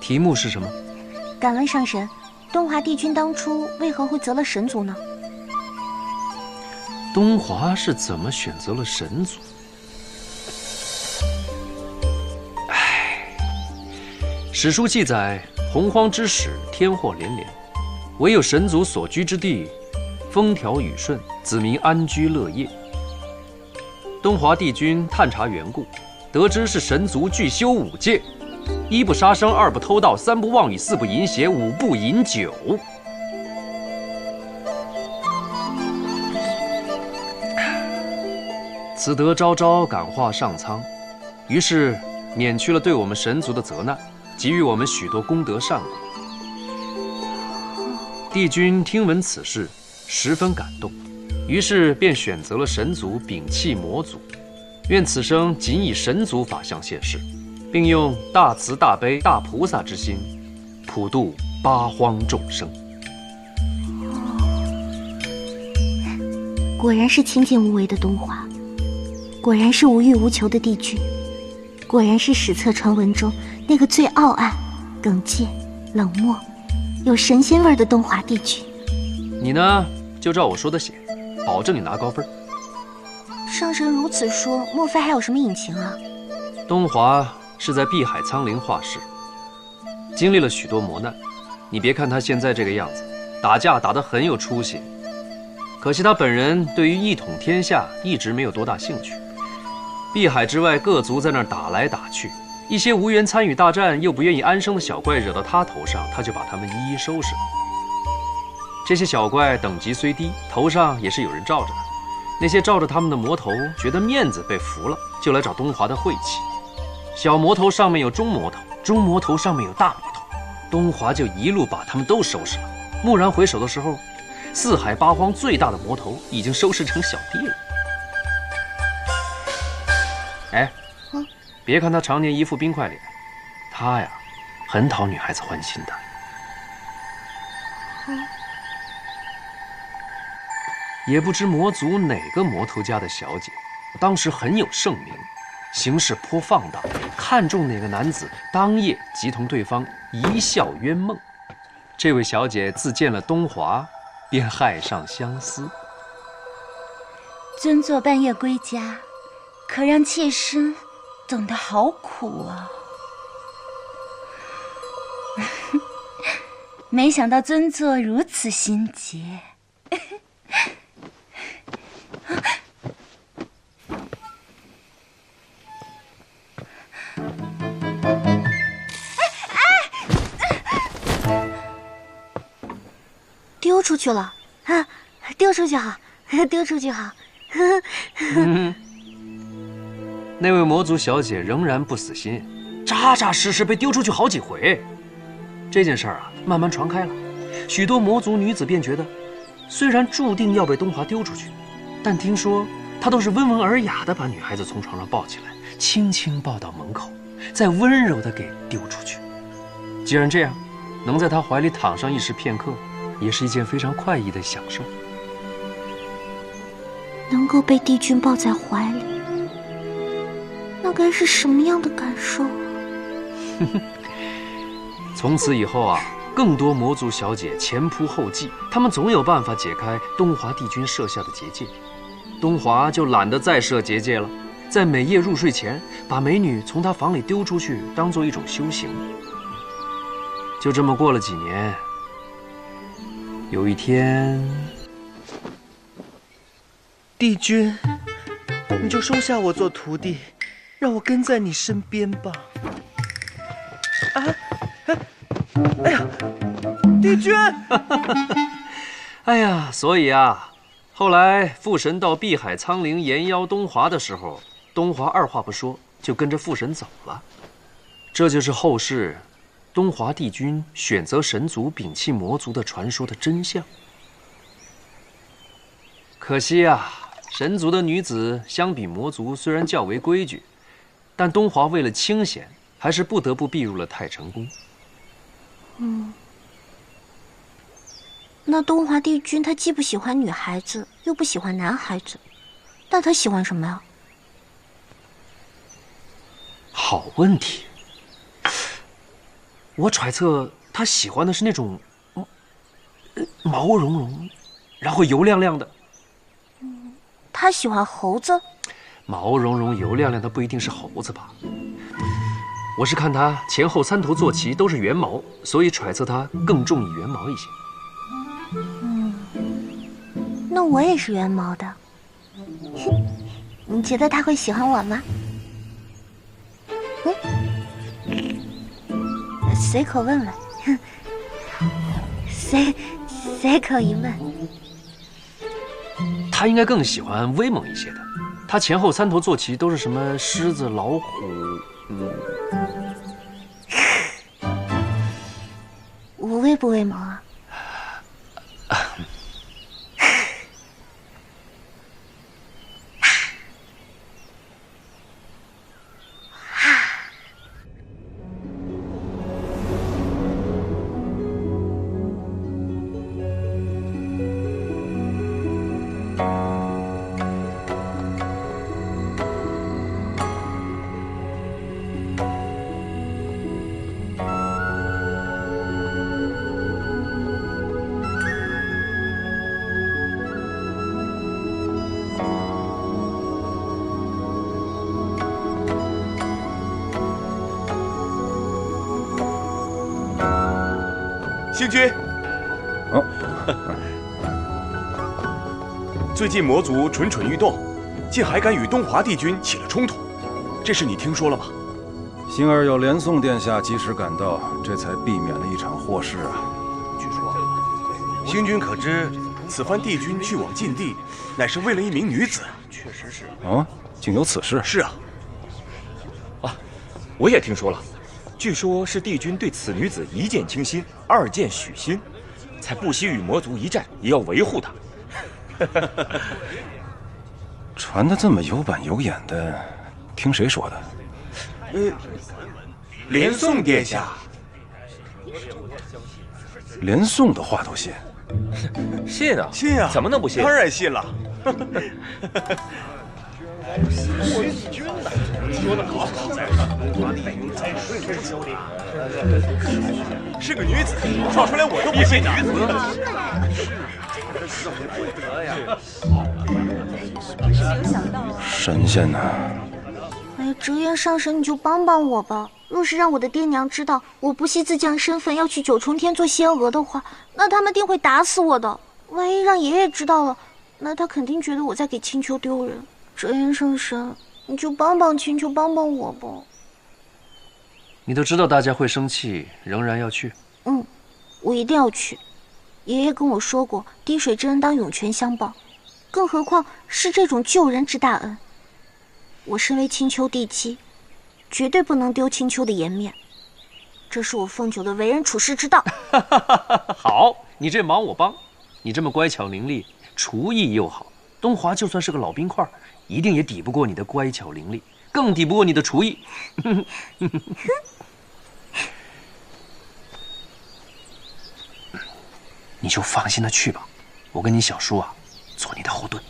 题目是什么？敢问上神，东华帝君当初为何会择了神族呢？东华是怎么选择了神族？史书记载，洪荒之始，天祸连连，唯有神族所居之地，风调雨顺，子民安居乐业。东华帝君探查缘故，得知是神族具修5戒：一不杀生，二不偷盗，三不妄语，四不淫邪，五不饮酒。此德昭昭感化上苍，于是免去了对我们神族的责难，给予我们许多功德善果。帝君听闻此事，十分感动，于是便选择了神族摒弃魔族，愿此生仅以神族法相现世，并用大慈大悲大菩萨之心，普度八荒众生。果然是清净无为的东华，果然是无欲无求的帝君，果然是史册传闻中那个最傲岸、耿介、冷漠、有神仙味儿的东华帝君。你呢，就照我说的写，保证你拿高分。上神如此说，莫非还有什么隐情啊？东华是在碧海苍陵化世，经历了许多磨难。你别看他现在这个样子，打架打得很有出息，可惜他本人对于一统天下一直没有多大兴趣。碧海之外，各族在那儿打来打去，一些无缘参与大战又不愿意安生的小怪惹到他头上，他就把他们一一收拾了。这些小怪等级虽低，头上也是有人罩着的。那些罩着他们的魔头觉得面子被服了，就来找东华的晦气。小魔头上面有中魔头，中魔头上面有大魔头，东华就一路把他们都收拾了。蓦然回首的时候，四海八荒最大的魔头已经收拾成小弟了。哎，别看他常年一副冰块脸，他呀，很讨女孩子欢心的。也不知魔族哪个魔头家的小姐，当时很有盛名，行事颇放荡，看中哪个男子，当夜即同对方一笑冤梦。这位小姐自见了东华，便害上相思。尊座半夜归家，可让妾身等得好苦啊！没想到尊座如此心急。丢出去了啊！丢出去好，丢出去好。那位魔族小姐仍然不死心，扎扎实实被丢出去好几回。这件事儿啊，慢慢传开了，许多魔族女子便觉得，虽然注定要被东华丢出去，但听说他都是温文尔雅地把女孩子从床上抱起来，轻轻抱到门口，再温柔地给丢出去。既然这样，能在他怀里躺上一时片刻，也是一件非常快意的享受。能够被帝君抱在怀里，那该是什么样的感受啊？从此以后啊，更多魔族小姐前仆后继，她们总有办法解开东华帝君设下的结界。东华就懒得再设结界了，在每夜入睡前，把美女从他房里丢出去，当做一种修行。就这么过了几年，有一天，帝君，你就收下我做徒弟，让我跟在你身边吧。哎呀，帝君！哎呀，所以啊，后来父神到碧海苍陵延邀东华的时候，东华二话不说就跟着父神走了。这就是后世东华帝君选择神族摒弃魔族的传说的真相。可惜啊，神族的女子相比魔族虽然较为规矩，但东华为了清闲，还是不得不避入了太成宫。那东华帝君他既不喜欢女孩子，又不喜欢男孩子，那他喜欢什么呀？好问题。我揣测他喜欢的是那种毛茸茸，然后油亮亮的。他喜欢猴子。毛茸茸、油亮亮的不一定是猴子吧？我是看他前后3头坐骑都是圆毛，所以揣测他更重于圆毛一些。那我也是圆毛的。你觉得他会喜欢我吗？随口问问，随口一问。他应该更喜欢威猛一些的。他前后3头坐骑都是什么狮子、老虎，我威不威猛啊？星君，最近魔族蠢蠢欲动，竟还敢与东华帝君起了冲突，这事你听说了吗？幸而有连宋殿下及时赶到，这才避免了一场祸事啊。据说，星君可知，此番帝君去往禁地，乃是为了一名女子。确实是。啊，竟有此事？是啊。我也听说了。据说是帝君对此女子一见倾心，二见许心，才不惜与魔族一战，也要维护她。传得这么有板有眼的，听谁说的？连宋殿下。连宋的话都信？信啊，信啊，怎么能不信？当然信了。说得好，是个女子，说出来我都不信的。神仙呐！哎，折颜上神，你就帮帮我吧。若是让我的爹娘知道我不惜自降身份要去九重天做仙娥的话，那他们定会打死我的。万一让爷爷知道了，那他肯定觉得我在给青丘丢人。折颜上神，你就帮帮青丘，帮帮我吧。你都知道大家会生气，仍然要去？我一定要去。爷爷跟我说过，滴水之恩当涌泉相报，更何况是这种救人之大恩。我身为青丘帝妻，绝对不能丢青丘的颜面，这是我凤九的为人处事之道。好，你这忙我帮。你这么乖巧伶俐，厨艺又好，东华就算是个老冰块，一定也抵不过你的乖巧伶俐，更抵不过你的厨艺。你就放心的去吧，我跟你小叔啊，做你的后盾。